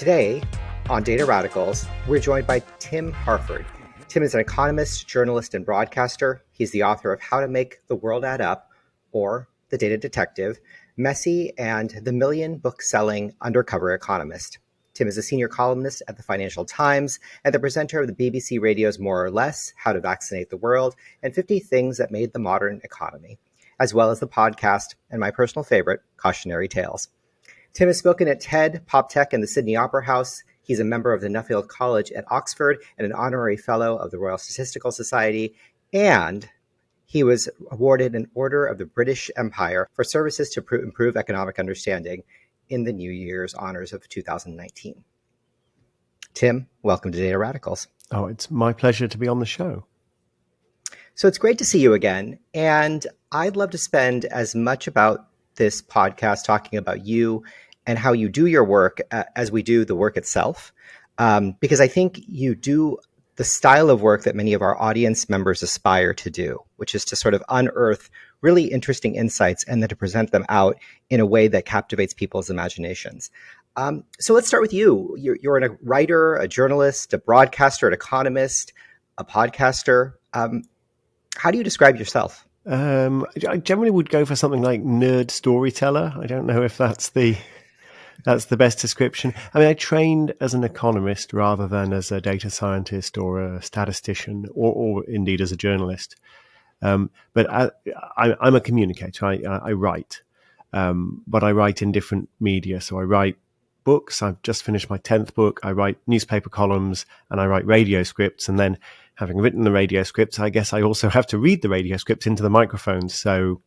Today, on Data Radicals, we're joined by Tim Harford. Tim is an economist, journalist, and broadcaster. He's the author of How to Make the World Add Up, or The Data Detective, Messy, and the million-book-selling Undercover Economist. Tim is a senior columnist at the Financial Times and the presenter of the BBC Radio's More or Less, How to Vaccinate the World, and 50 Things That Made the Modern Economy, as well as the podcast and my personal favorite, Cautionary Tales. Tim has spoken at TED, PopTech, and the Sydney Opera House. He's a member of the Nuffield College at Oxford and an honorary fellow of the Royal Statistical Society. And he was awarded an Order of the British Empire for services to improve economic understanding in the New Year's honors of 2019. Tim, welcome to Data Radicals. Oh, it's my pleasure to be on the show. So it's great to see you again. And I'd love to spend as much about this podcast talking about you and how you do your work as we do the work itself. Because I think you do the style of work that many of our audience members aspire to do, which is to sort of unearth really interesting insights and then to present them out in a way that captivates people's imaginations. So let's start with you. You're a writer, a journalist, a broadcaster, an economist, a podcaster. How do you describe yourself? I generally would go for something like nerd storyteller. I don't know if that's the best description. I mean, I trained as an economist rather than as a data scientist or a statistician or indeed as a journalist. But I'm a communicator. I write, but I write in different media. So I write books. I've just finished my 10th book. I write newspaper columns and I write radio scripts. And then having written the radio scripts, I guess I also have to read the radio scripts into the microphone. So,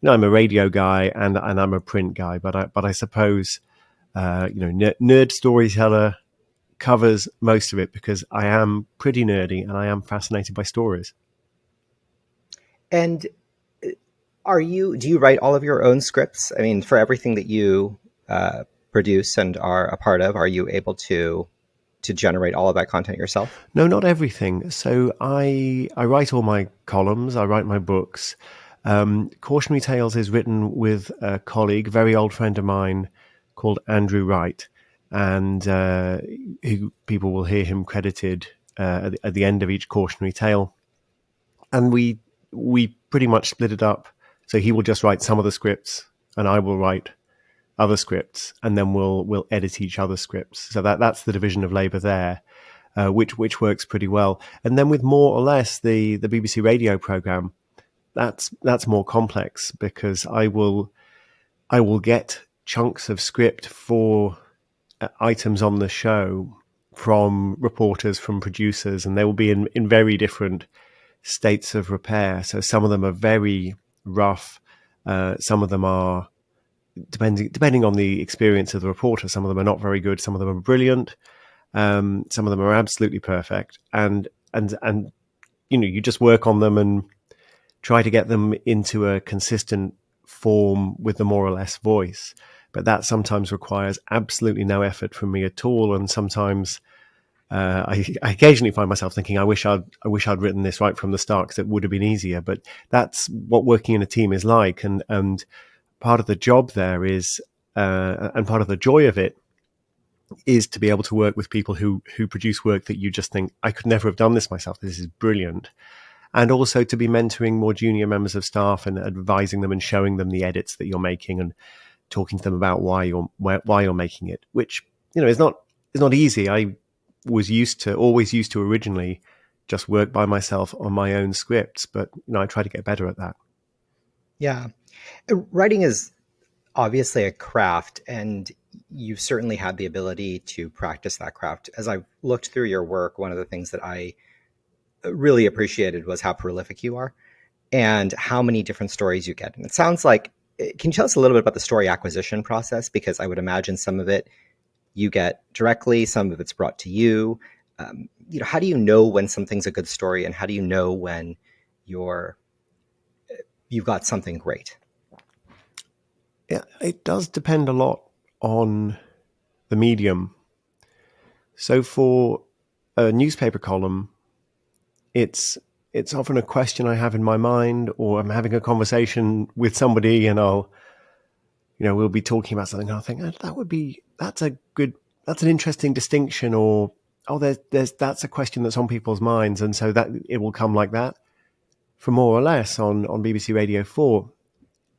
I'm a radio guy and I'm a print guy, but I suppose, nerd storyteller covers most of it because I am pretty nerdy and I am fascinated by stories. And do you write all of your own scripts? I mean, for everything that you produce and are a part of, are you able to generate all of that content yourself? No, not everything. So I write all my columns, I write my books. Cautionary Tales is written with a colleague, very old friend of mine called Andrew Wright, and people will hear him credited at the end of each cautionary tale. And we pretty much split it up. So he will just write some of the scripts and I will write other scripts, and then we'll edit each other's scripts. So that's the division of labor there, which works pretty well. And then with More or Less, the BBC radio program, that's more complex because I will get chunks of script for items on the show from reporters, from producers, and they will be in very different states of repair. So some of them are very rough. Some of them are, depending on the experience of the reporter, some of them are not very good. Some of them are brilliant. Some of them are absolutely perfect. And you just work on them and try to get them into a consistent form with the More or Less voice. But that sometimes requires absolutely no effort from me at all. And sometimes I occasionally find myself thinking, I wish I'd written this right from the start because it would have been easier. But that's what working in a team is like. And part of the job there is, and part of the joy of it is to be able to work with people who produce work that you just think, I could never have done this myself. This is brilliant. And also to be mentoring more junior members of staff and advising them and showing them the edits that you're making and talking to them about why you're making it, which, is not easy. I was always used to originally just work by myself on my own scripts, but I try to get better at that. Yeah. Writing is obviously a craft, and you've certainly had the ability to practice that craft. As I looked through your work, one of the things that I really appreciated was how prolific you are and how many different stories you get. And it sounds like, can you tell us a little bit about the story acquisition process? Because I would imagine some of it you get directly, some of it's brought to you. How do you know when something's a good story, and how do you know when you've got something great? Yeah, it does depend a lot on the medium. So for a newspaper column, it's often a question I have in my mind, or I'm having a conversation with somebody and we'll be talking about something and I'll think, that's a good that's an interesting distinction, or there's that's a question that's on people's minds, and so that it will come like that. For more or less on BBC Radio 4,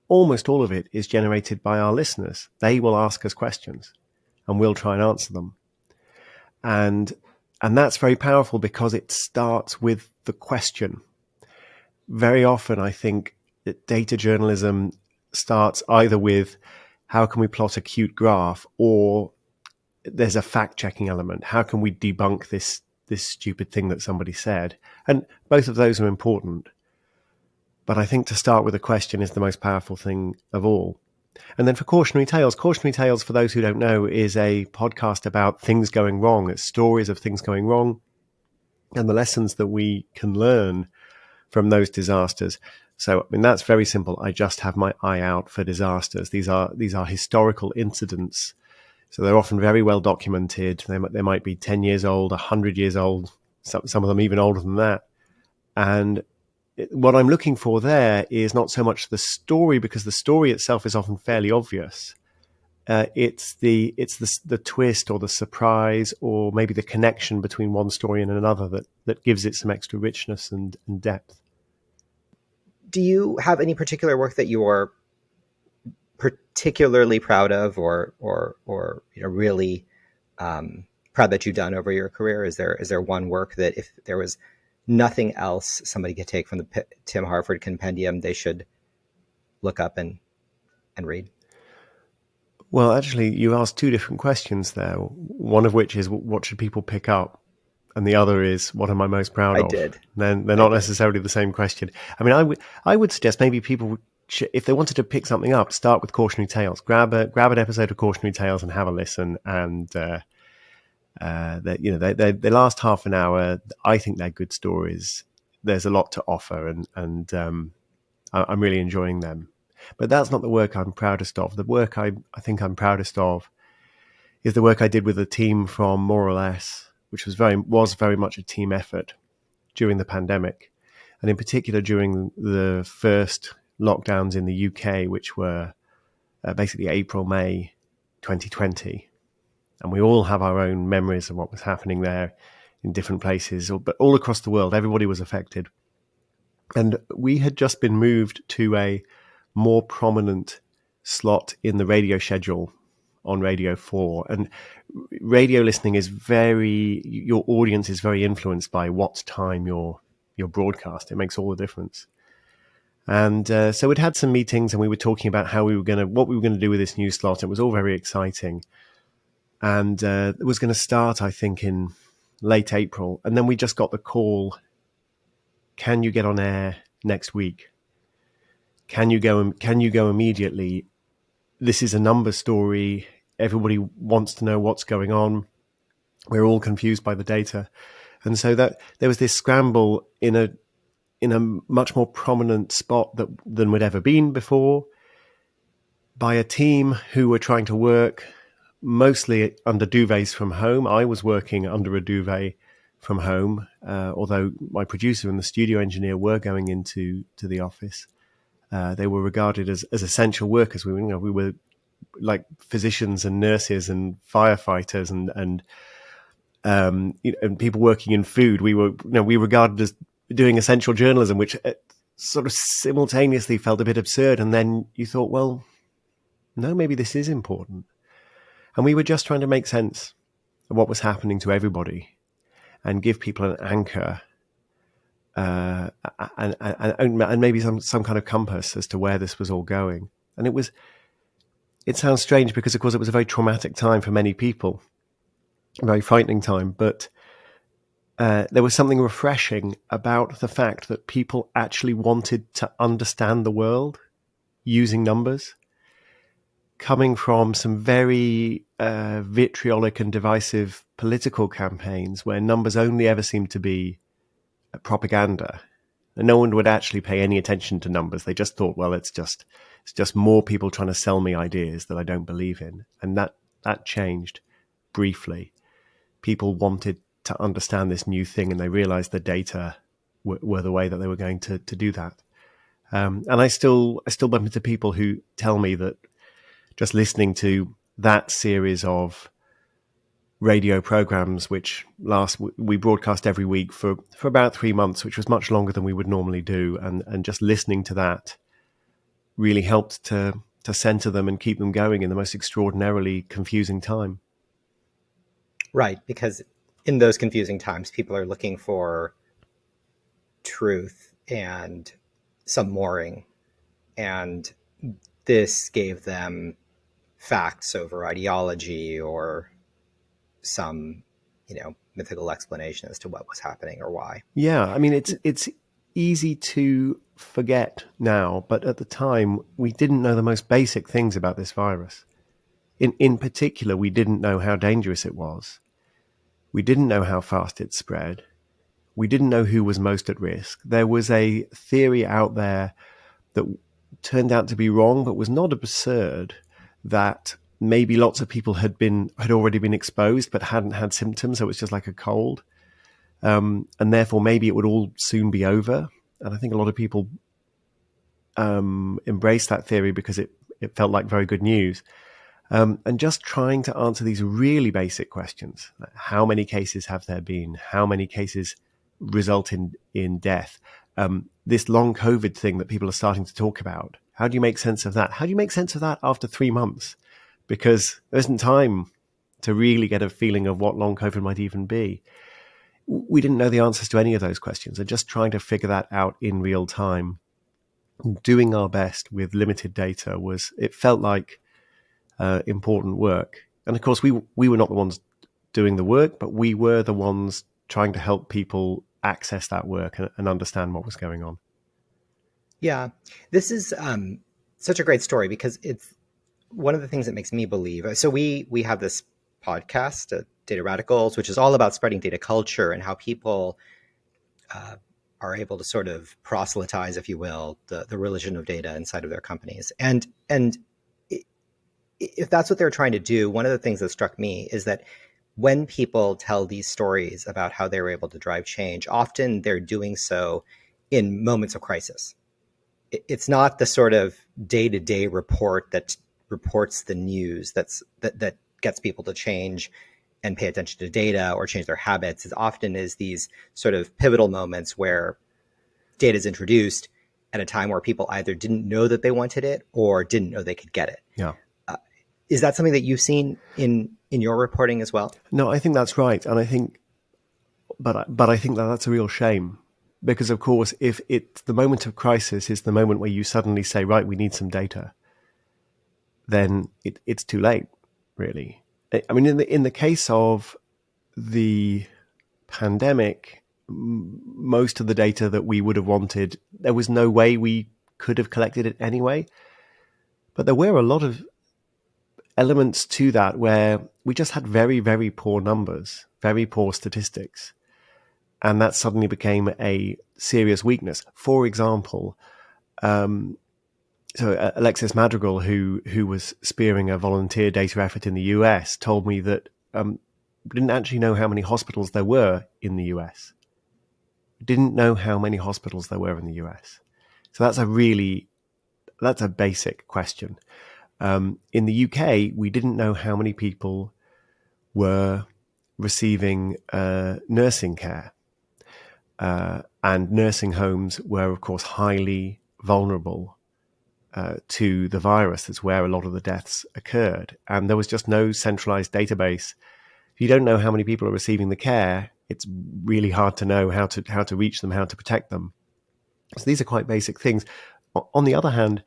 almost all of it is generated by our listeners. They will ask us questions and we'll try and answer them. And that's very powerful because it starts with the question. Very often, I think that data journalism starts either with how can we plot a cute graph, or there's a fact-checking element. How can we debunk this stupid thing that somebody said? And both of those are important. But I think to start with a question is the most powerful thing of all. And then for Cautionary Tales, for those who don't know, is a podcast about things going wrong. It's stories of things going wrong and the lessons that we can learn from those disasters. So, I mean, that's very simple. I just have my eye out for disasters. These are historical incidents. So they're often very well documented. They might be 10 years old, 100 years old, some of them even older than that. And what I'm looking for there is not so much the story, because the story itself is often fairly obvious. It's the twist or the surprise or maybe the connection between one story and another that gives it some extra richness and depth. Do you have any particular work that you are particularly proud of, or really proud that you've done over your career? Is there one work that if there was nothing else somebody could take from the Tim Harford compendium, they should look up and read? Well, actually, you asked two different questions there. One of which is what should people pick up, and the other is what am I most proud of? Did. Then they're not necessarily the same question. I mean, I would suggest maybe people, if they wanted to pick something up, start with Cautionary Tales. Grab an episode of Cautionary Tales and have a listen. And they last half an hour. I think they're good stories. There's a lot to offer, and I'm really enjoying them. But that's not the work I'm proudest of. The work I think I'm proudest of is the work I did with a team from More or Less, which was very much a team effort during the pandemic, and in particular during the first lockdowns in the UK, which were basically April, May 2020. And we all have our own memories of what was happening there in different places, but all across the world, everybody was affected. And we had just been moved to a more prominent slot in the radio schedule on Radio 4. And radio listening is your audience is very influenced by what time you're broadcast. It makes all the difference. And so we'd had some meetings and we were talking about what we were going to do with this new slot. It was all very exciting. And it was going to start, I think, in late April. And then we just got the call, can you get on air next week? Can you go immediately? This is a number story. Everybody wants to know what's going on. We're all confused by the data. And so that there was this scramble in a much more prominent spot than we'd ever been before, by a team who were trying to work mostly under duvets from home. I was working under a duvet from home, although my producer and the studio engineer were going into the office. They were regarded as essential workers. We were like physicians and nurses and firefighters and people working in food. We were regarded as doing essential journalism, which sort of simultaneously felt a bit absurd. And then you thought, well, no, maybe this is important. And we were just trying to make sense of what was happening to everybody and give people an anchor and maybe some kind of compass as to where this was all going. And it sounds strange because, of course, it was a very traumatic time for many people, a very frightening time, but there was something refreshing about the fact that people actually wanted to understand the world using numbers, coming from some very vitriolic and divisive political campaigns where numbers only ever seemed to be propaganda. And no one would actually pay any attention to numbers. They just thought, well, it's just more people trying to sell me ideas that I don't believe in. And that changed briefly. People wanted to understand this new thing, and they realized the data were the way that they were going to do that. And I still bump into people who tell me that just listening to that series of radio programs, which we broadcast every week for about 3 months, which was much longer than we would normally do. And just listening to that really helped to center them and keep them going in the most extraordinarily confusing time. Right, because in those confusing times, people are looking for truth and some mooring. And this gave them facts over ideology or some, mythical explanation as to what was happening or why. Yeah, I mean, it's easy to forget now, but at the time, we didn't know the most basic things about this virus. In particular, we didn't know how dangerous it was. We didn't know how fast it spread. We didn't know who was most at risk. There was a theory out there that turned out to be wrong, but was not absurd, that maybe lots of people had already been exposed but hadn't had symptoms, so it was just like a cold. And therefore maybe it would all soon be over. And I think a lot of people embraced that theory because it felt like very good news. And just trying to answer these really basic questions. How many cases have there been? How many cases result in death? This long COVID thing that people are starting to talk about. How do you make sense of that? How do you make sense of that after 3 months? Because there isn't time to really get a feeling of what long COVID might even be. We didn't know the answers to any of those questions, and just trying to figure that out in real time, doing our best with limited data, it felt like important work. And of course, we were not the ones doing the work, but we were the ones trying to help people access that work and understand what was going on. Yeah, this is such a great story because it's one of the things that makes me believe. So we have this podcast, Data Radicals, which is all about spreading data culture and how people are able to sort of proselytize, if you will, the religion of data inside of their companies. And if that's what they're trying to do, one of the things that struck me is that when people tell these stories about how they were able to drive change, often they're doing so in moments of crisis. It's not the sort of day-to-day report that reports the news that gets people to change and pay attention to data or change their habits. It often is these sort of pivotal moments where data is introduced at a time where people either didn't know that they wanted it or didn't know they could get it. Yeah. Is that something that you've seen in your reporting as well? No, I think that's right. And I think, but I think that that's a real shame. Because, of course, if the moment of crisis is the moment where you suddenly say, right, we need some data, then it's too late, really. I mean, in the case of the pandemic, most of the data that we would have wanted, there was no way we could have collected it anyway. But there were a lot of elements to that where we just had very, very poor numbers, very poor statistics. And that suddenly became a serious weakness. For example, Alexis Madrigal, who was spearheading a volunteer data effort in the US, told me that we didn't actually know how many hospitals there were in the US. We didn't know how many hospitals there were in the US. So that's a basic question. In the UK, we didn't know how many people were receiving nursing care. And nursing homes were, of course, highly vulnerable to the virus. That's where a lot of the deaths occurred. And there was just no centralized database. If you don't know how many people are receiving the care, it's really hard to know how to reach them, how to protect them. So these are quite basic things. On the other hand,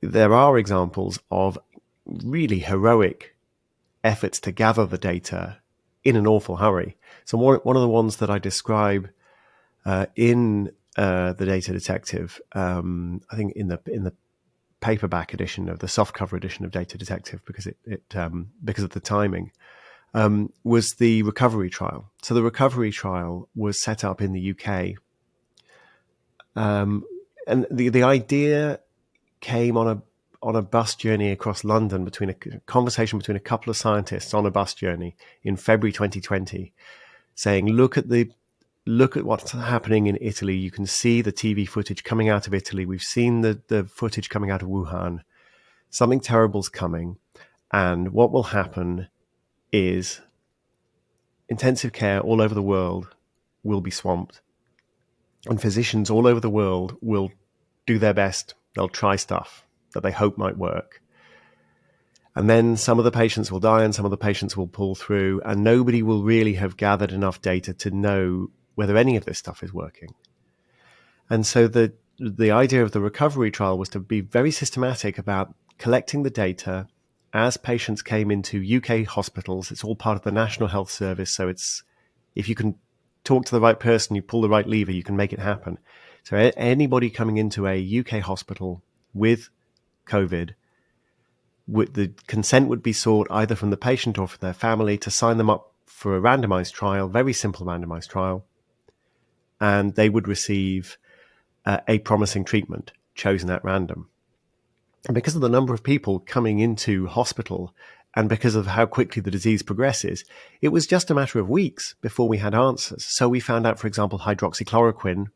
there are examples of really heroic efforts to gather the data in an awful hurry. So one of the ones that I describe in the Data Detective, I think in the paperback edition of the softcover edition of Data Detective, because because of the timing, was the recovery trial. So the recovery trial was set up in the UK, and the idea came on a bus journey across London, between a conversation between a couple of scientists on a bus journey in February 2020, saying, look at what's happening in Italy. You can see the TV footage coming out of Italy. We've seen the footage coming out of Wuhan. Something terrible's coming. And what will happen is intensive care all over the world will be swamped, and physicians all over the world will do their best. They'll try stuff that they hope might work. And then some of the patients will die and some of the patients will pull through, and nobody will really have gathered enough data to know whether any of this stuff is working. And so the idea of the recovery trial was to be very systematic about collecting the data as patients came into UK hospitals. It's all part of the National Health Service, so it's, if you can talk to the right person, you pull the right lever, you can make it happen. So anybody coming into a UK hospital with COVID, the consent would be sought either from the patient or from their family to sign them up for a randomized trial, very simple randomized trial, and they would receive a promising treatment chosen at random. And because of the number of people coming into hospital and because of how quickly the disease progresses, it was just a matter of weeks before we had answers. So we found out, for example, hydroxychloroquine,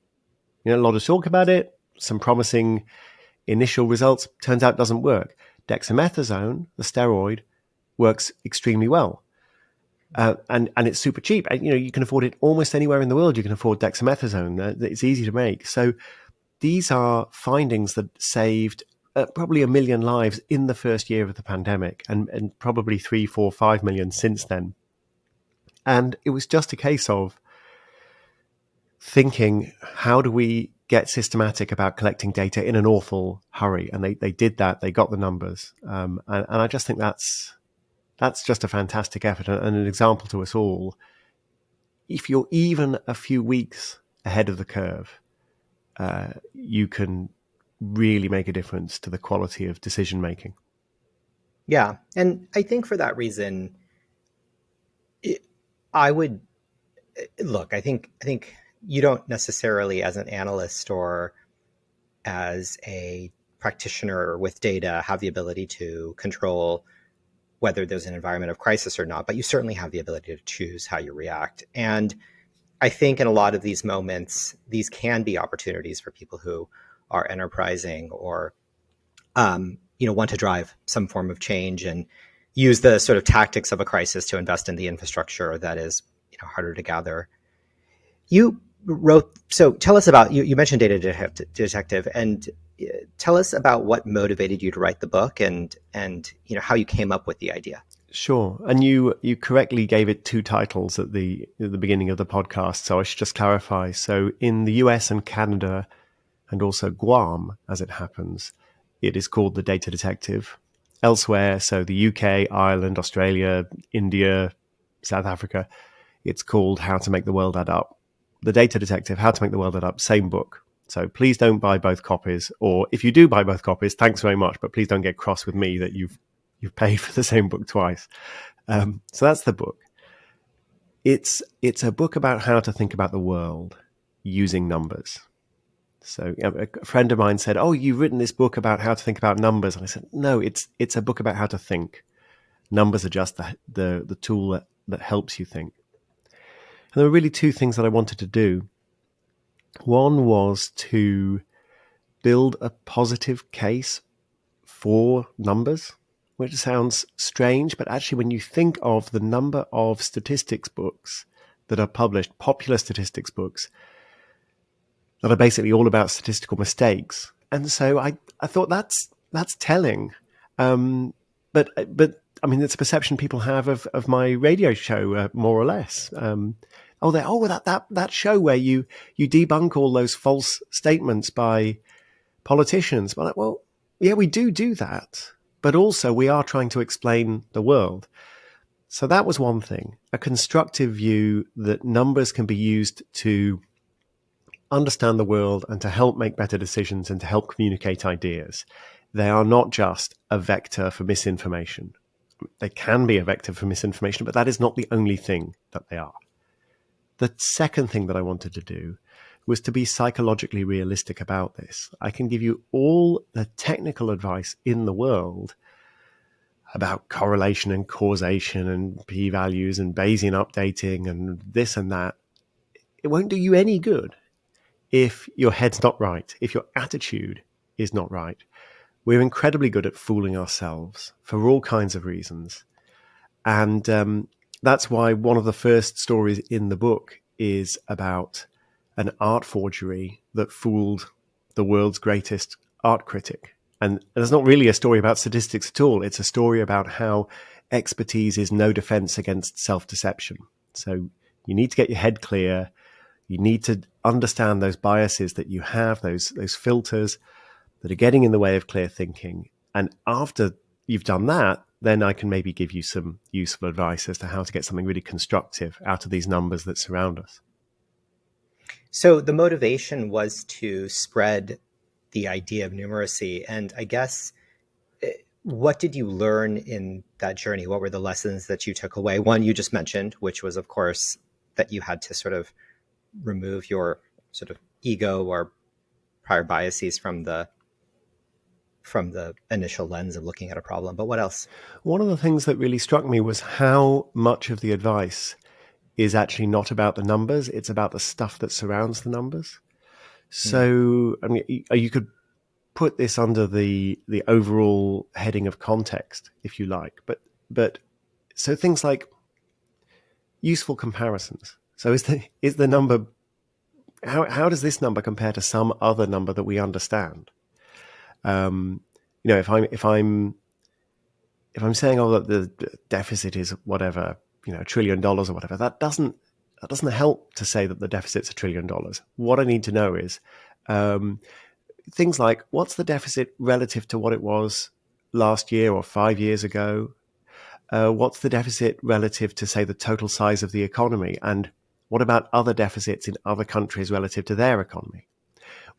a lot of talk about it, some promising initial results, turns out doesn't work. Dexamethasone, the steroid, works extremely well. And it's super cheap. You can afford it almost anywhere in the world. You can afford dexamethasone. It's easy to make. So these are findings that saved probably 1 million lives in the first year of the pandemic, and probably 3, 4, 5 million since then. And it was just a case of thinking, how do we get systematic about collecting data in an awful hurry? And they did that. They got the numbers. And I just think that's just a fantastic effort and an example to us all. If you're even a few weeks ahead of the curve, you can really make a difference to the quality of decision making. Yeah. And I think for that reason, I would look, I think you don't necessarily, as an analyst or as a practitioner with data, have the ability to control whether there's an environment of crisis or not, but you certainly have the ability to choose how you react. And I think in a lot of these moments, these can be opportunities for people who are enterprising or want to drive some form of change and use the sort of tactics of a crisis to invest in the infrastructure that is harder to gather. You wrote, so tell us about, you mentioned Data Detective, and tell us about what motivated you to write the book and how you came up with the idea. Sure. And you correctly gave it 2 titles at the beginning of the podcast, so I should just clarify. So in the US and Canada, and also Guam, as it happens, it is called The Data Detective. Elsewhere, so the UK, Ireland, Australia, India, South Africa, it's called How to Make the World Add Up. The Data Detective, How to Make the World Add Up, same book. So please don't buy both copies, or if you do buy both copies, thanks very much, but please don't get cross with me that you've paid for the same book twice. So that's the book. It's a book about how to think about the world using numbers. So a friend of mine said, "Oh, you've written this book about how to think about numbers." And I said, "No, it's a book about how to think. Numbers are just the tool that helps you think." And there were really 2 things that I wanted to do. One was to build a positive case for numbers, which sounds strange, but actually when you think of the number of statistics books that are published, popular statistics books, that are basically all about statistical mistakes. And so I thought that's telling. But I mean, it's a perception people have of my radio show, more or less. That show where you debunk all those false statements by politicians. But well, yeah, we do that. But also we are trying to explain the world. So that was one thing, a constructive view that numbers can be used to understand the world and to help make better decisions and to help communicate ideas. They are not just a vector for misinformation. They can be a vector for misinformation, but that is not the only thing that they are. The second thing that I wanted to do was to be psychologically realistic about this. I can give you all the technical advice in the world about correlation and causation and p-values and Bayesian updating and this and that. It won't do you any good if your head's not right, if your attitude is not right. We're incredibly good at fooling ourselves for all kinds of reasons. And that's why one of the first stories in the book is about an art forgery that fooled the world's greatest art critic. And it's not really a story about statistics at all. It's a story about how expertise is no defense against self-deception. So you need to get your head clear. You need to understand those biases that you have, those filters that are getting in the way of clear thinking. And after you've done that, then I can maybe give you some useful advice as to how to get something really constructive out of these numbers that surround us. So the motivation was to spread the idea of numeracy. And I guess, what did you learn in that journey? What were the lessons that you took away? One you just mentioned, which was, of course, that you had to sort of remove your sort of ego or prior biases from the initial lens of looking at a problem. But what else? One of the things that really struck me was how much of the advice is actually not about the numbers. It's about the stuff that surrounds the numbers. So, I mean, you could put this under the overall heading of context, if you like. But so things like useful comparisons. So is the number, how does this number compare to some other number that we understand? If I'm saying, oh, that the deficit is whatever, $1 trillion or whatever, that doesn't help to say that the deficit's $1 trillion. What I need to know is things like, what's the deficit relative to what it was last year or 5 years ago? What's the deficit relative to, say, the total size of the economy? And what about other deficits in other countries relative to their economy?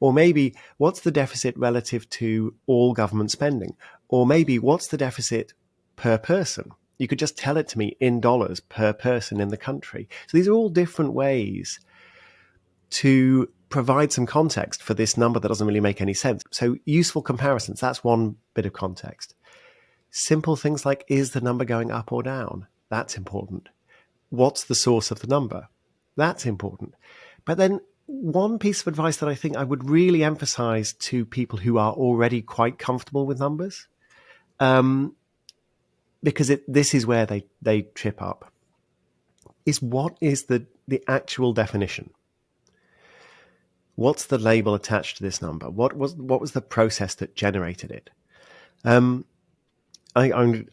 Or maybe, what's the deficit relative to all government spending? Or maybe, what's the deficit per person? You could just tell it to me in dollars per person in the country. So these are all different ways to provide some context for this number that doesn't really make any sense. So useful comparisons, that's one bit of context. Simple things like, is the number going up or down? That's important. What's the source of the number? That's important. But then one piece of advice that I think I would really emphasize to people who are already quite comfortable with numbers, because this is where they trip up, is what is the actual definition? What's the label attached to this number? What was the process that generated it? I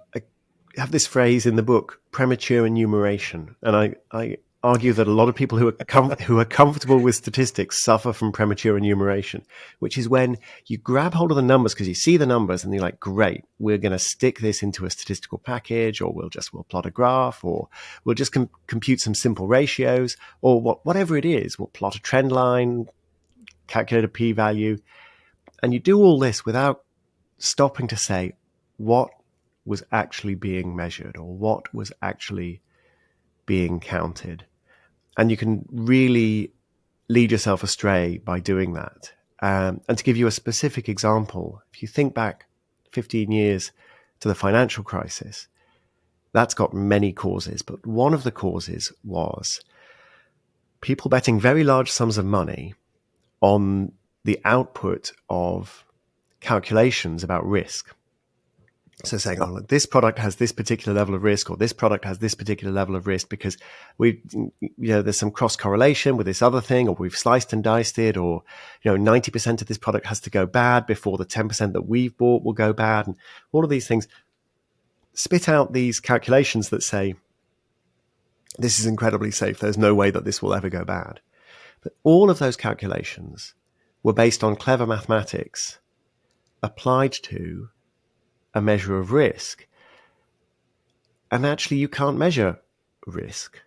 have this phrase in the book, premature enumeration, and I argue that a lot of people who are comfortable with statistics suffer from premature enumeration, which is when you grab hold of the numbers because you see the numbers and you're like, great, we're going to stick this into a statistical package, or we'll plot a graph, or we'll just compute some simple ratios, or whatever it is. We'll plot a trend line, calculate a p-value, and you do all this without stopping to say what was actually being measured or what was actually being counted. And you can really lead yourself astray by doing that. And to give you a specific example, if you think back 15 years to the financial crisis, that's got many causes, but one of the causes was people betting very large sums of money on the output of calculations about risk. So saying, oh, look, this product has this particular level of risk, or this product has this particular level of risk because there's some cross correlation with this other thing, or we've sliced and diced it, or 90% of this product has to go bad before the 10% that we've bought will go bad, and all of these things spit out these calculations that say this is incredibly safe. There's no way that this will ever go bad. But all of those calculations were based on clever mathematics applied to a measure of risk. And actually, you can't measure risk.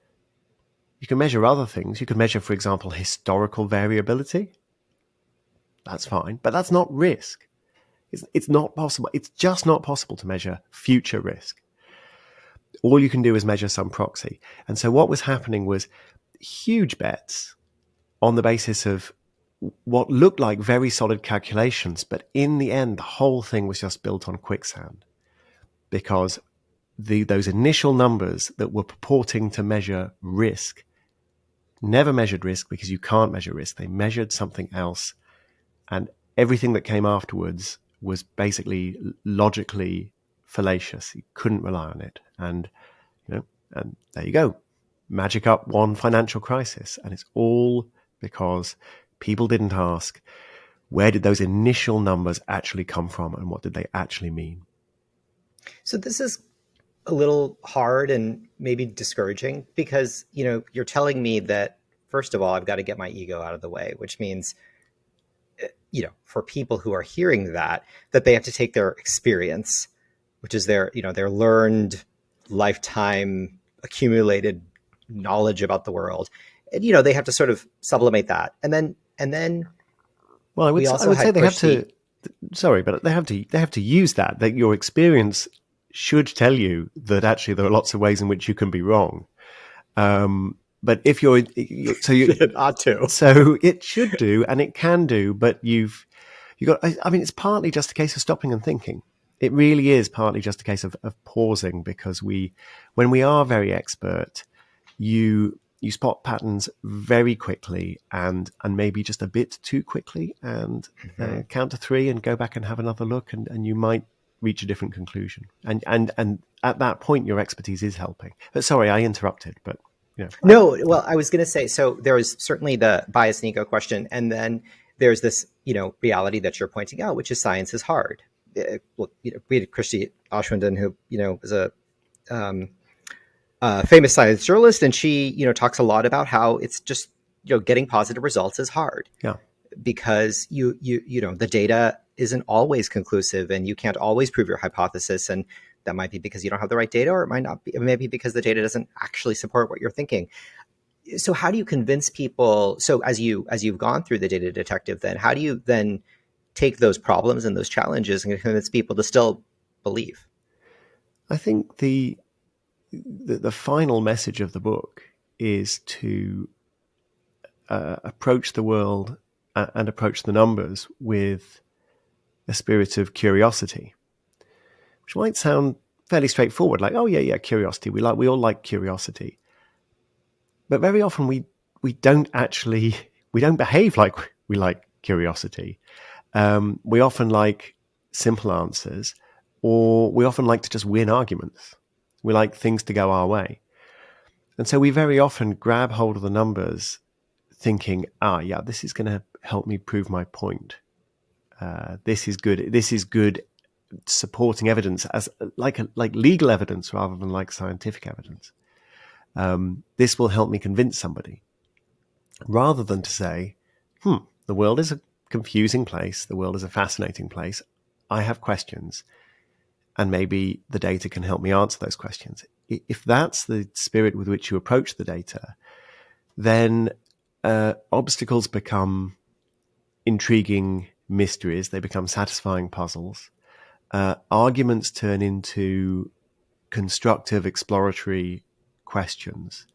You can measure other things. You can measure, for example, historical variability. That's fine, but that's not risk. It's not possible. It's just not possible to measure future risk. All you can do is measure some proxy. And so what was happening was huge bets on the basis of what looked like very solid calculations, but in the end, the whole thing was just built on quicksand, because those initial numbers that were purporting to measure risk never measured risk, because you can't measure risk. They measured something else, and everything that came afterwards was basically logically fallacious. You couldn't rely on it. And And there you go. Magic up one financial crisis. And it's all because people didn't ask, where did those initial numbers actually come from and what did they actually mean? So this is a little hard and maybe discouraging because, you're telling me that, first of all, I've got to get my ego out of the way, which means, for people who are hearing that they have to take their experience, which is their learned lifetime accumulated knowledge about the world. And, they have to sort of sublimate that. And then Well, we I also would say had they have pushed to. the, Sorry, but they have to use that. That your experience should tell you that actually there are lots of ways in which you can be wrong. But if it ought to. so it should do and it can do, but you got. I mean, it's partly just a case of stopping and thinking. It really is partly just a case of pausing because when we are very expert, you spot patterns very quickly and maybe just a bit too quickly and Mhm. count to three and go back and have another look and you might reach a different conclusion. And at that point, your expertise is helping. But sorry, I interrupted, but No, well, I was going to say, so there was certainly the bias and ego question, and then there's this, reality that you're pointing out, which is science is hard. Well, we had Christy Oshwindon, who, is um, a famous science journalist, and she, talks a lot about how it's just, getting positive results is hard yeah. because the data isn't always conclusive, and you can't always prove your hypothesis, and that might be because you don't have the right data, or it might not be. It may be because the data doesn't actually support what you're thinking. So how do you convince people? So as you've gone through the data detective, then how do you then take those problems and those challenges and convince people to still believe? I think the final message of the book is to approach the world and approach the numbers with a spirit of curiosity, which might sound fairly straightforward, like, oh yeah, curiosity. We all like curiosity, but very often we don't actually we don't behave like we like curiosity. We often like simple answers, or we often like to just win arguments. We like things to go our way, and so we very often grab hold of the numbers, thinking, yeah, this is going to help me prove my point. This is good. This is good supporting evidence as like legal evidence rather than like scientific evidence. This will help me convince somebody, rather than to say, the world is a confusing place. The world is a fascinating place. I have questions, and maybe the data can help me answer those questions. If that's the spirit with which you approach the data, then obstacles become intriguing mysteries. They become satisfying puzzles. Arguments turn into constructive, exploratory questions.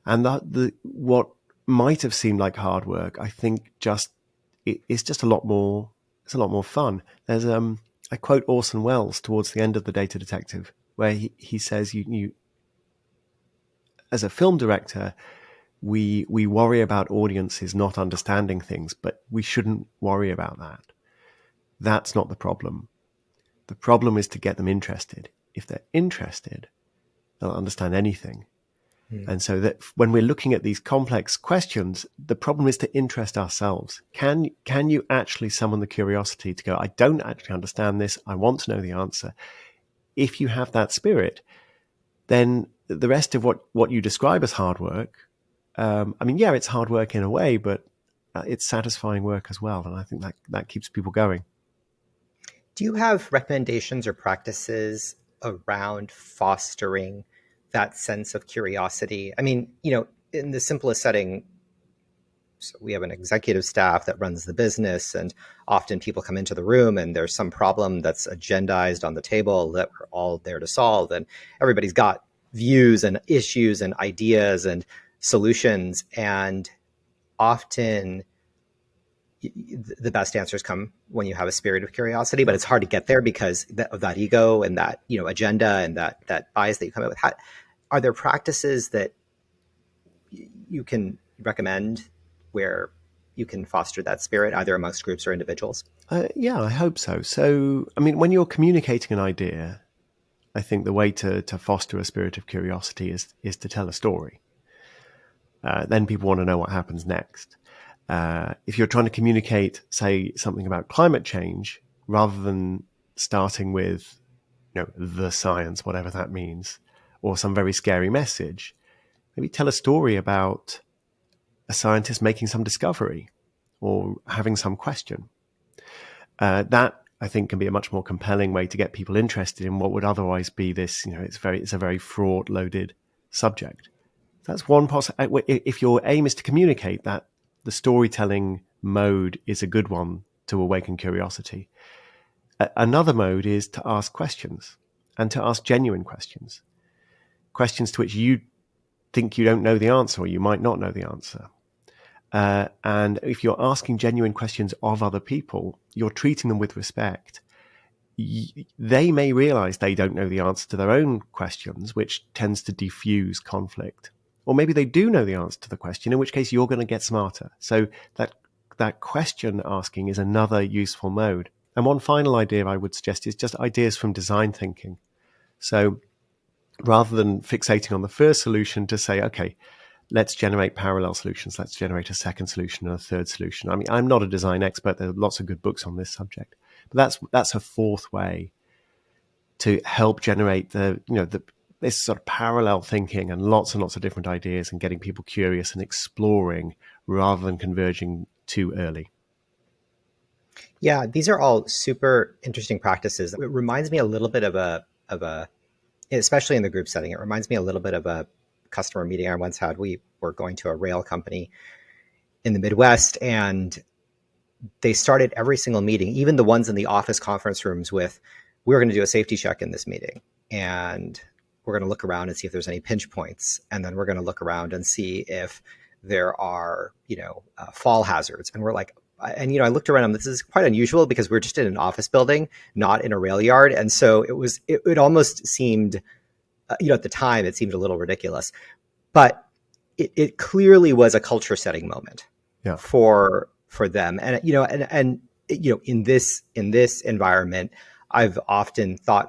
And what might have seemed like hard work, I think it's just a lot more. It's a lot more fun. There's I quote Orson Welles towards the end of The Data Detective, where he says, "You as a film director, we worry about audiences not understanding things, but we shouldn't worry about that. That's not the problem. The problem is to get them interested. If they're interested, they'll understand anything." Hmm. And so that when we're looking at these complex questions, the problem is to interest ourselves. Can you actually summon the curiosity to go, I don't actually understand this. I want to know the answer. If you have that spirit, then the rest of what you describe as hard work, I mean, yeah, it's hard work in a way, but it's satisfying work as well. And I think that keeps people going. Do you have recommendations or practices around fostering that sense of curiosity? I mean, in the simplest setting, so we have an executive staff that runs the business, and often people come into the room and there's some problem that's agendized on the table that we're all there to solve, and everybody's got views and issues and ideas and solutions, and often the best answers come when you have a spirit of curiosity, but it's hard to get there because of that ego and that agenda and that bias that you come up with. Are there practices that you can recommend where you can foster that spirit either amongst groups or individuals? Yeah, I hope so. So, I mean, when you're communicating an idea, I think the way to foster a spirit of curiosity is to tell a story. Then people want to know what happens next. If you're trying to communicate, say, something about climate change, rather than starting with, the science, whatever that means, or some very scary message, maybe tell a story about a scientist making some discovery or having some question. That I think can be a much more compelling way to get people interested in what would otherwise be this. It's a very fraud loaded subject. That's one possible. If your aim is to communicate, that the storytelling mode is a good one to awaken curiosity. Another mode is to ask questions, and to ask genuine questions, questions to which you think you don't know the answer, or you might not know the answer. And if you're asking genuine questions of other people, you're treating them with respect. They may realize they don't know the answer to their own questions, which tends to diffuse conflict. Or maybe they do know the answer to the question, in which case you're going to get smarter. So that question asking is another useful mode. And one final idea I would suggest is just ideas from design thinking. So rather than fixating on the first solution, to say, okay, let's generate parallel solutions. Let's generate a second solution and a third solution. I mean, I'm not a design expert. There are lots of good books on this subject, but that's a fourth way to help generate this sort of parallel thinking and lots of different ideas, and getting people curious and exploring rather than converging too early. Yeah, these are all super interesting practices. It reminds me a little bit of a, especially in the group setting, it reminds me a little bit of a customer meeting I once had. We were going to a rail company in the Midwest, and they started every single meeting, even the ones in the office conference rooms, with, we're going to do a safety check in this meeting, and we're going to look around and see if there's any pinch points, and then we're going to look around and see if there are fall hazards. And we're like, and I looked around, and this is quite unusual because we're just in an office building, not in a rail yard. And so it almost seemed, at the time, it seemed a little ridiculous, but it clearly was a culture setting moment. Yeah. for them. And in this environment, I've often thought,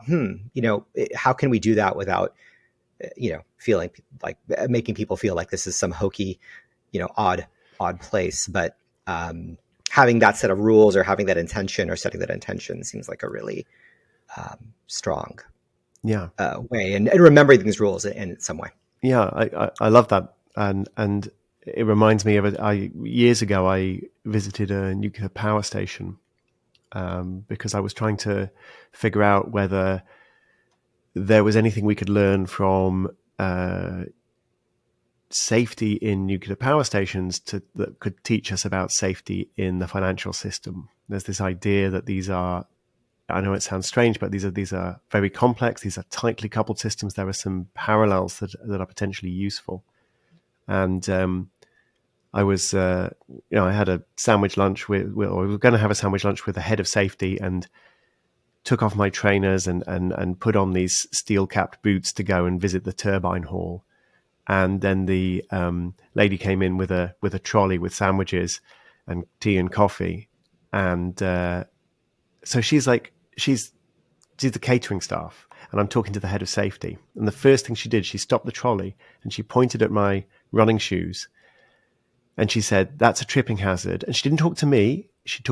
how can we do that without feeling like making people feel like this is some hokey, odd place. But having that set of rules, or having that intention, or setting that intention, seems like a really strong way, and remembering these rules in some way. Yeah, I love that. And it reminds me of years ago, I visited a nuclear power station because I was trying to figure out whether there was anything we could learn from safety in nuclear power stations that could teach us about safety in the financial system. There's this idea that these are, I know it sounds strange, but these are very complex. These are tightly coupled systems. There are some parallels that are potentially useful. And I was, I had a sandwich lunch or we were going to have a sandwich lunch with the head of safety, and took off my trainers and put on these steel-capped boots to go and visit the turbine hall. And then the lady came in with a trolley with sandwiches and tea and coffee, and so she's the catering staff, and I'm talking to the head of safety. And the first thing she did, she stopped the trolley and she pointed at my running shoes, and she said, "That's a tripping hazard." And she didn't talk to me. She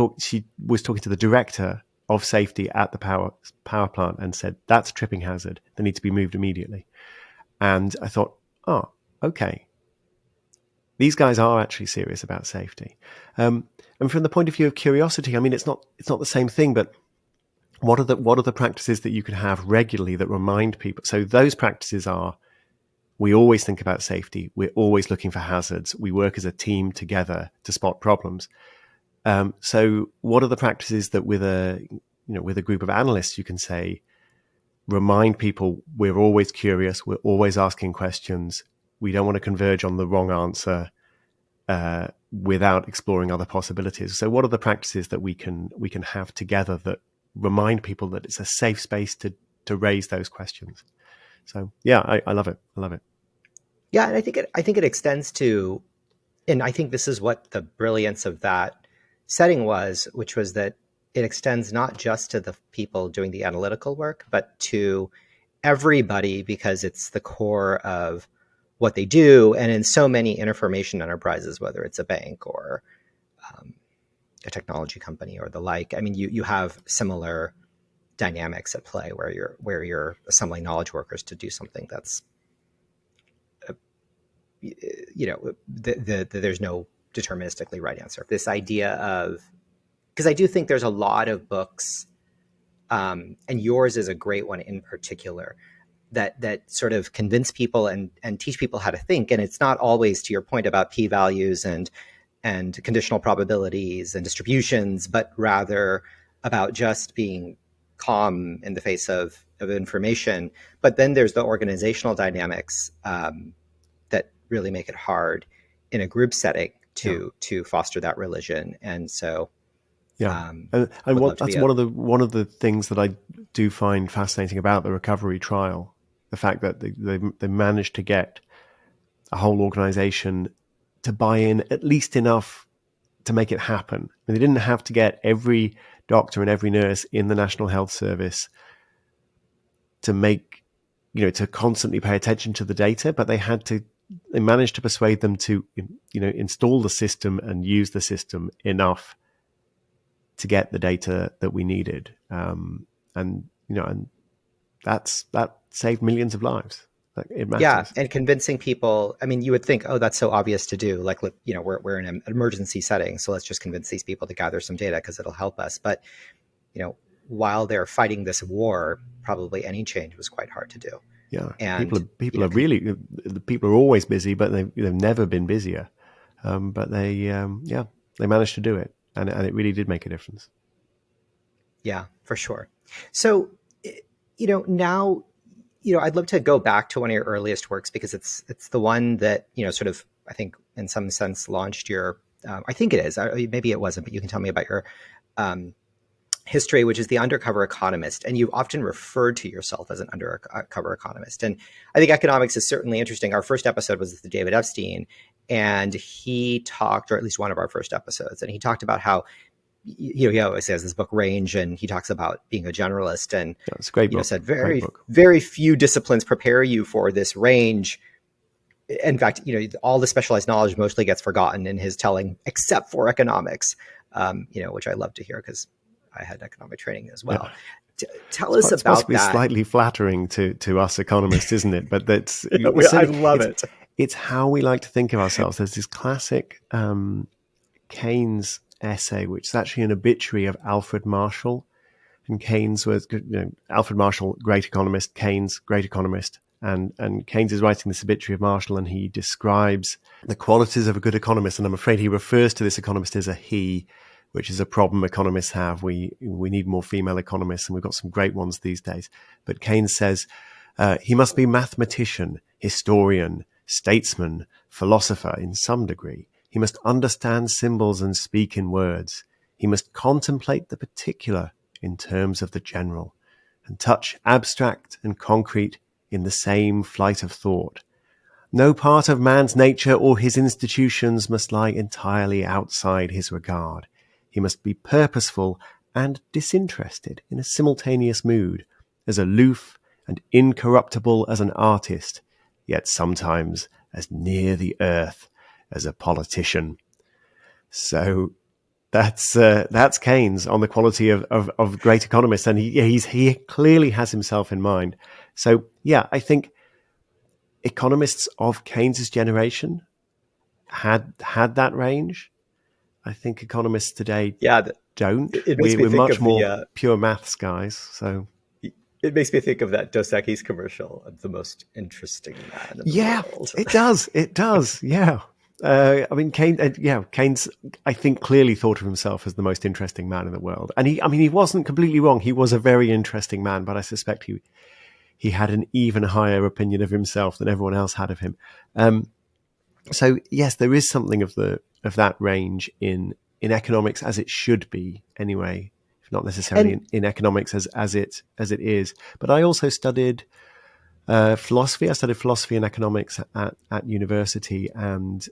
was talking to the director of safety at the power plant, and said, "That's a tripping hazard. They need to be moved immediately." And I thought, oh, okay. These guys are actually serious about safety. And from the point of view of curiosity, I mean, it's not the same thing, but what are the practices that you can have regularly that remind people? So those practices are, we always think about safety. We're always looking for hazards. We work as a team together to spot problems. So what are the practices that with a group of analysts you can say, remind people we're always curious, we're always asking questions, we don't want to converge on the wrong answer without exploring other possibilities. So what are the practices that we can have together that remind people that it's a safe space to raise those questions? So yeah, I love it. I love it. Yeah, and I think it extends to, and I think this is what the brilliance of that setting was, which was that it extends not just to the people doing the analytical work, but to everybody because it's the core of what they do. And in so many information enterprises, whether it's a bank or um, a technology company or the like, I mean, you have similar dynamics at play where you're assembling knowledge workers to do something that's there's no deterministically right answer. This idea of, because I do think there's a lot of books, and yours is a great one in particular, that sort of convince people and teach people how to think. And it's not always, to your point about p-values and conditional probabilities and distributions, but rather about just being calm in the face of information. But then there's the organizational dynamics that really make it hard in a group setting Yeah. to foster that religion. And so Yeah, and would love to that's be a one of the things that I do find fascinating about the recovery trial, the fact that they managed to get a whole organization to buy in at least enough to make it happen. And they didn't have to get every doctor and every nurse in the National Health Service to make, to constantly pay attention to the data, but they managed to persuade them to, install the system and use the system enough to get the data that we needed. And that saved millions of lives. Like, it Yeah, matters. and convincing people. I mean, you would think, oh, that's so obvious to do. Like, we're in an emergency setting, so let's just convince these people to gather some data because it'll help us. But while they're fighting this war, probably any change was quite hard to do. Yeah, And the people are always busy, but they've never been busier. But they managed to do it, and it really did make a difference. yeah, for sure. So, now, I'd love to go back to one of your earliest works because it's the one that sort of, I think in some sense launched your. I think it is. Maybe it wasn't, but you can tell me about your um, history, which is the undercover economist. And you've often referred to yourself as an undercover economist. And I think economics is certainly interesting. Our first episode was with David Epstein, and he talked, or at least one of our first episodes, and he talked about how he always has this book Range, and he talks about being a generalist, and Yeah, it's a great book. said Great very book. very few disciplines prepare you for this range. In fact, all the specialized knowledge mostly gets forgotten in his telling, except for economics. Which I love to hear because I had economic training as well. Yeah. Tell us It's about possibly that. slightly flattering to us economists, isn't it? But I love it. It's how we like to think of ourselves. There's this classic Keynes essay, which is actually an obituary of Alfred Marshall. And Keynes was, Alfred Marshall, great economist, Keynes, great economist. And Keynes is writing this obituary of Marshall, and he describes the qualities of a good economist. And I'm afraid he refers to this economist as a he, which is a problem economists have. We need more female economists, and we've got some great ones these days. But Keynes says he must be mathematician, historian, statesman, philosopher in some degree. He must understand symbols and speak in words. He must contemplate the particular in terms of the general, and touch abstract and concrete in the same flight of thought. No part of man's nature or his institutions must lie entirely outside his regard. He must be purposeful and disinterested in a simultaneous mood, as aloof and incorruptible as an artist, yet sometimes as near the earth as a politician. So that's Keynes on the quality of great economists, and he clearly has himself in mind. So yeah, I think economists of Keynes's generation had that range. I think economists today Yeah, don't. it makes me We're think much of more pure maths guys. So it makes me think of that Dos Equis commercial of the most interesting man in the yeah, world. it does. It does. Yeah. I mean, Keynes, I think, clearly thought of himself as the most interesting man in the world. And he wasn't completely wrong. He was a very interesting man, but I suspect he had an even higher opinion of himself than everyone else had of him. So yes, there is something of that range in economics, as it should be anyway, if not necessarily And in economics as it is. But I also studied philosophy. I studied philosophy and economics at university, and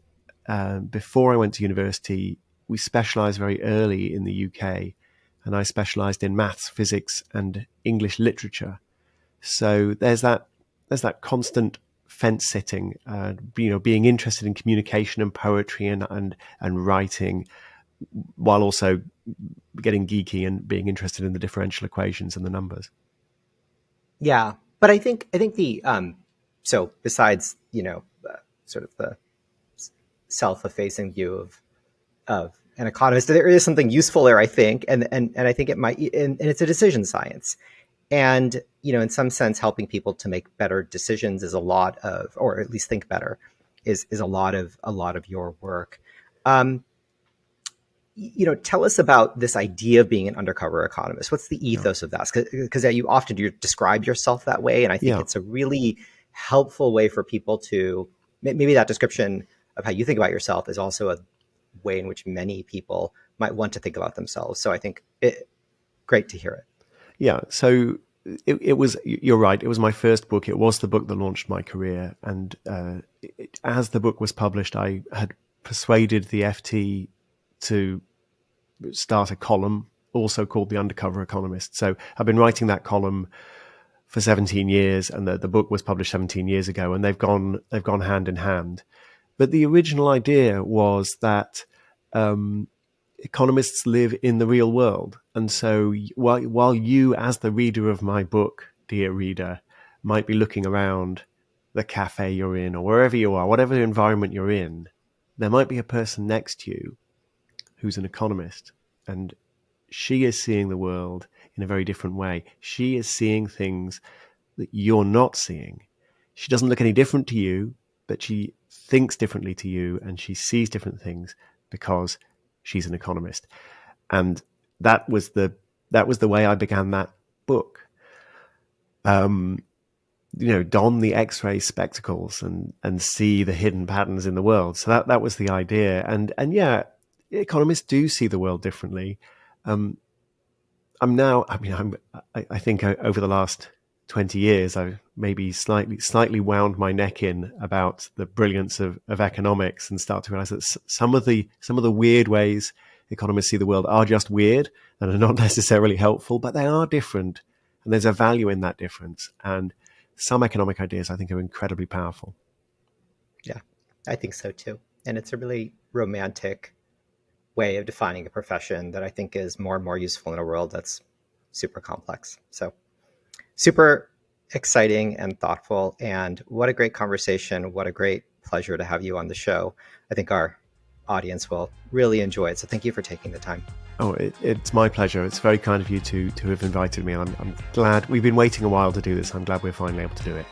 before I went to university, we specialised very early in the UK, and I specialised in maths, physics, and English literature. So there's that constant fence sitting, being interested in communication and poetry and writing, while also getting geeky and being interested in the differential equations and the numbers. Yeah, but I think the so besides sort of the self-effacing view of an economist, there is something useful there, I think, and I think it might, and it's a decision science, and in some sense, helping people to make better decisions is a lot of, or at least think better, is a lot of your work. Um, Tell us about this idea of being an undercover economist. What's the Yeah. ethos of that? Because you often do describe yourself that way, and I think Yeah. it's a really helpful way for people to, maybe that description of how you think about yourself is also a way in which many people might want to think about themselves. So I think great to hear it. Yeah. So it was, you're right. It was my first book. It was the book that launched my career. And as the book was published, I had persuaded the FT to start a column, also called The Undercover Economist. So I've been writing that column for 17 years, and the book was published 17 years ago, and they've gone hand in hand. But the original idea was that economists live in the real world. And so while you, as the reader of my book, dear reader, might be looking around the cafe you're in or wherever you are, whatever environment you're in, there might be a person next to you who's an economist, and she is seeing the world in a very different way. She is seeing things that you're not seeing. She doesn't look any different to you, but she thinks differently to you, and she sees different things because she's an economist. And that was the way I began that book. Don the X-ray spectacles and see the hidden patterns in the world. So that was the idea. And yeah, economists do see the world differently. Um, I think over the last 20 years, I've maybe slightly wound my neck in about the brilliance of economics, and start to realize that some of the weird ways economists see the world are just weird and are not necessarily helpful, but they are different, and there's a value in that difference. And some economic ideas, I think, are incredibly powerful. Yeah, I think so too. And it's a really romantic way of defining a profession that I think is more and more useful in a world that's super complex. So super exciting and thoughtful. And what a great conversation. What a great pleasure to have you on the show. I think our audience will really enjoy it. So thank you for taking the time. Oh, it's my pleasure. It's very kind of you to have invited me. I'm glad we've been waiting a while to do this. I'm glad we're finally able to do it.